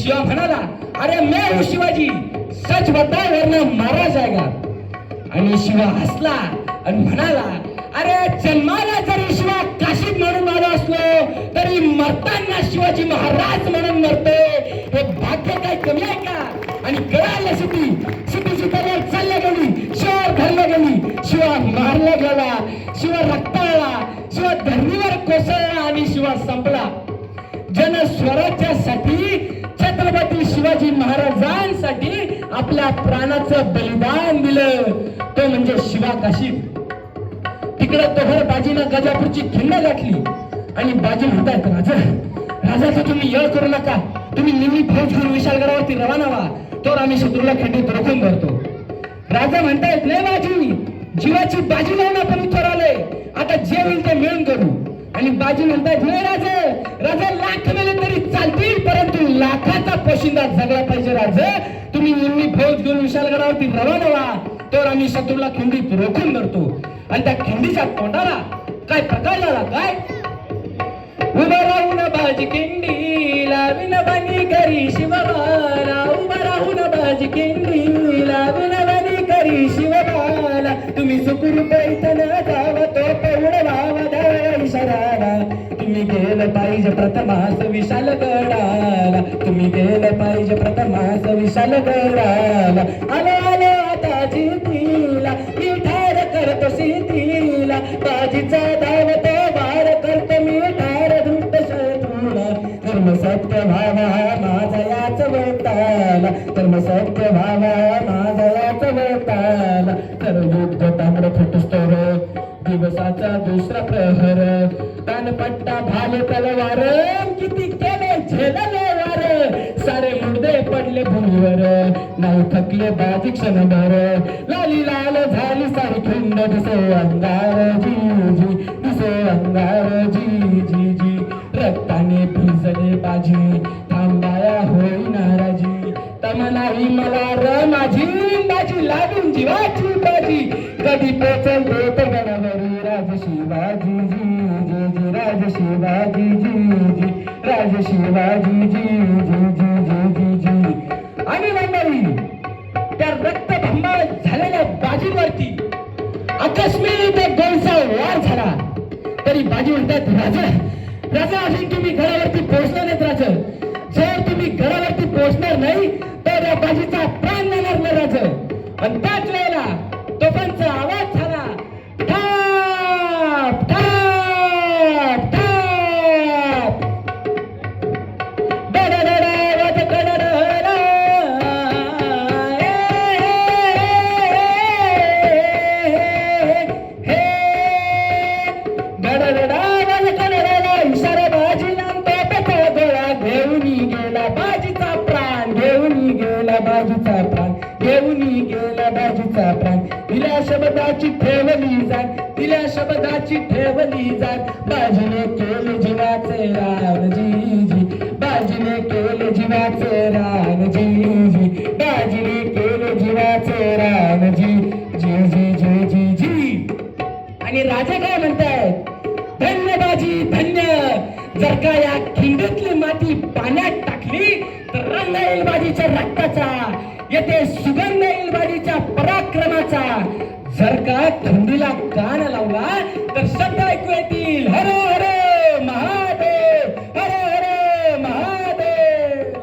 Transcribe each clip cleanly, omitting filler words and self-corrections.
शिवा म्हणाला, अरे मैं हूं शिवाजी, सच बता वरना मारा जाएगा. आणि शिवा हसला आणि म्हणाला, अरे जन्माला जरी शिवा काशीत म्हणून आलो असलो तरी मरताना शिवाजी महाराज म्हणून मरतोय. हे भाग्य काय कमी आहे का? आणि कळालं सिटी तलवार चालल्या गेली, शिवावर धरल्या गेली, शिवा मारला गेला, शिवा रक्ताळला, शिवा धरणीवर कोसळला आणि शिवा संपला. जन स्वराज्यासाठी छत्रपती शिवाजी महाराजांसाठी आपल्या प्राणाचं बलिदान दिलं, तो म्हणजे शिवा काशीद. तिकडं तोहर बाजीनं गजापूरची खिंड गाठली आणि बाजी म्हणतायत, राजा तर तुम्ही येळ करू नका, तुम्ही निम्मी फौज घेऊन विशालगडावरती रवाना व्हा, तर आम्ही शत्रूला खंडीत रोखून धरतो. राजा म्हणतायत, नाही बाजी, जीवाची बाजी लावून आपण इथं आलोय, आता जे होईल ते मिळून करू. आणि बाजी म्हणतायत, नाही राजा लाख मेले तरी चालतील, परंतु लाखाचा पोशिंदा जगला पाहिजे. राजा तुम्ही निम्मी फौज घेऊन विशालगडावरती रवाना व्हा, तर आम्ही शत्रूला खिंडीत रोखून धरतो. आणि त्या खिंडीच्या तोंडाला काय प्रकार झाला, काय उभं राहून बाजी खिंडी लावीन बानी करी शिवबाला, उभं राहून बाजी खिंडी लावीन बानी करी शिवबाला. तुम्ही सुखरूप इथं जावा, तो पौड व्हावा द्या इशाराला. तुम्ही गेलं पाहिजे प्रथमास विशालगडाला, तुम्ही गेलं पाहिजे प्रथमास विशालगडाला. आलो आता जिंतीला, मी ठार करतो सिद्धीला, बाजीचा धाव तो वार करतो मी ठार धृष्ट शत्रूला. धर्म सत्य व्हावा माझा याच वताला, धर्म सत्य व्हावा माझा याच वताला. तर युद्ध तांबड फुटस्तोर दिवसाचा दुसरा प्रहर, तानपट्टा भाले तलवार, किती केले झेलले वार. सारे मुर्दे पडले भूमीवर, नाही थकले बाजी क्षणभर. लाली लाल झाली सारी खिंड, दिसे अंगार जी दिसे अंगार जी. रक्ताने भिजले बाजी, थांबाया होई नाराजी. तमनाही मला र माझी, बाजी लागून जीवाची बाजी. कधी पोचल देत गणावरी राज शिवाजी जी, राज शिवाजी जी, राज शिवाजी जी. आणि मंडळी, त्या रक्तभंबाळ झालेल्या बाजीवरती आकस्मिक एक गोळीचा वार झाला. तरी बाजी म्हणतात, राजा अजून तुम्ही गडावरती पोहोचणार नाहीत. राजा जर तुम्ही गडावरती पोहोचणार नाही तर या बाजीचा प्राण जाणार नाही. राजा आणि त्याच वेळेला तोफांचा आवाज झाला, ठाप ठाप ठाप. इशारा बाजी नांदा गोळा घेऊन गेला बाजीचा प्राण, घेऊन गेला बाजीचा प्राण, घेऊन गेला बाजीचा प्राण. दिल्या शब्दाची ठेवली जाण, दिल्या शब्दाची ठेवली जाण. बाजीने केले जीवाचे रान जी, बाजीने केले जीवाचे रान जी, बाजीने केले जीवाचे रान जी. आणि राजा काय म्हणतायत, धन्य बाजी धन्य. जर का या खिंडीतली माती पाण्यात टाकली तर रंग येईल बाजीच्या रक्ताचा, येथे सुगंध येईल बाजीच्या पराक्रमाचा. जर का खिंडीला कान लावला तर शब्द ऐकू येतील, हर हर महादेव, हर हर महादेव.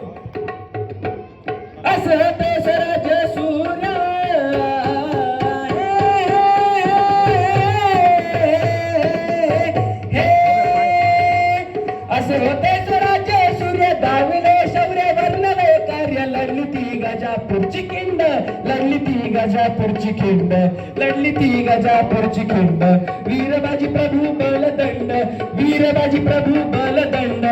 असं ते स्वराज्य सूर्य होते स्वराज्य सूर्य. दाविले शौर्य वर्णले कार्य, लढली ती गजापूरची खिंड, लढली ती गजापूरची खिंड, लढली ती गजापूरची खिंड. वीरबाजी प्रभू बलदंड, वीरबाजी प्रभू बलदंड.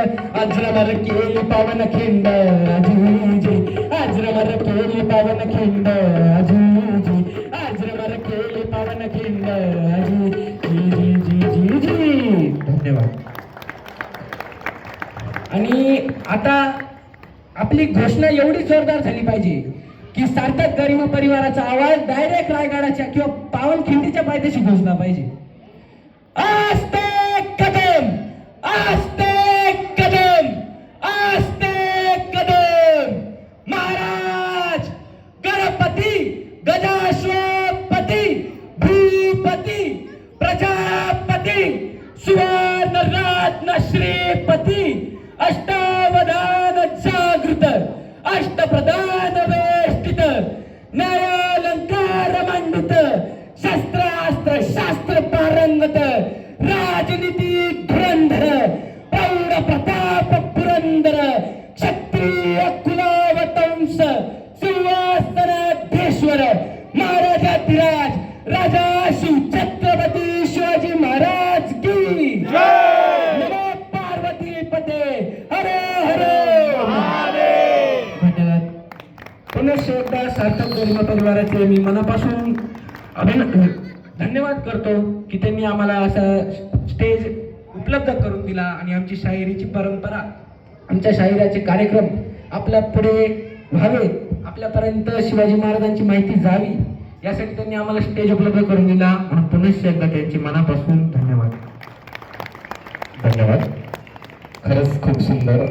अजरमर केली पावन खिंड अजीजी, अजरमर केली पावन खिंड अजीजी, अजरमर केली पावन खिंड अजीजी. धन्यवाद. आणि आता आपली घोषणा एवढी जोरदार झाली पाहिजे की सार्थक गरिमा परिवाराचा आवाज डायरेक्ट रायगडाच्या किंवा पावनखिंडीच्या पायथ्याशी घोषणा पाहिजे. आस्ते कदम, आस्ते कदम, आस्ते कदम. अष्टप्रधान वेष्टित न्यायालंकार मांडित शस्त्रास्त्र शास्त्र पारंगत राजनीती धुरंधर प्रौढ प्रताप पुरंदर क्षत्रिय कुलावतंस सिंहासनाधीश्वर महाराजाधिराज राजा शिव छत्रपती शिवाजी महाराज की नमो पार्वती पते हर हर धन्यवाद. पुनश्च एकदा सार्थक धर्म परिवाराचे मी मनापासून धन्यवाद करतो की त्यांनी आम्हाला असा स्टेज उपलब्ध करून दिला आणि आमची शाहिरीची परंपरा आमच्या शाहिराचे कार्यक्रम आपल्या पुढे व्हावे, आपल्यापर्यंत शिवाजी महाराजांची माहिती जावी यासाठी त्यांनी आम्हाला स्टेज उपलब्ध करून दिला. म्हणून पुनश्च एकदा त्यांची मनापासून धन्यवाद. धन्यवाद. खरंच खूप सुंदर.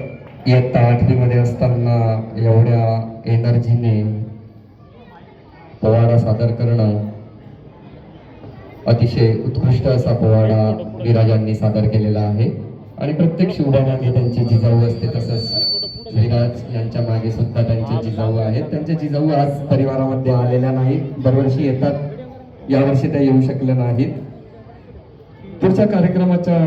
इयत्ता 8वी मध्ये असताना एवढ्या एनर्जीने पोवाडा सादर करणं, अतिशय उत्कृष्ट असा पोवाडा विराजांनी सादर केलेला आहे. आणि प्रत्येक शिवबामागे त्यांची जिजाऊ असते, तसंच विराज यांच्या मागे सुद्धा त्यांचे जिजाऊ आहेत. त्यांचे जिजाऊ आज परिवारामध्ये आलेल्या नाहीत, दरवर्षी येतात, यावर्षी त्या येऊ शकल्या नाहीत. पुढच्या कार्यक्रमाच्या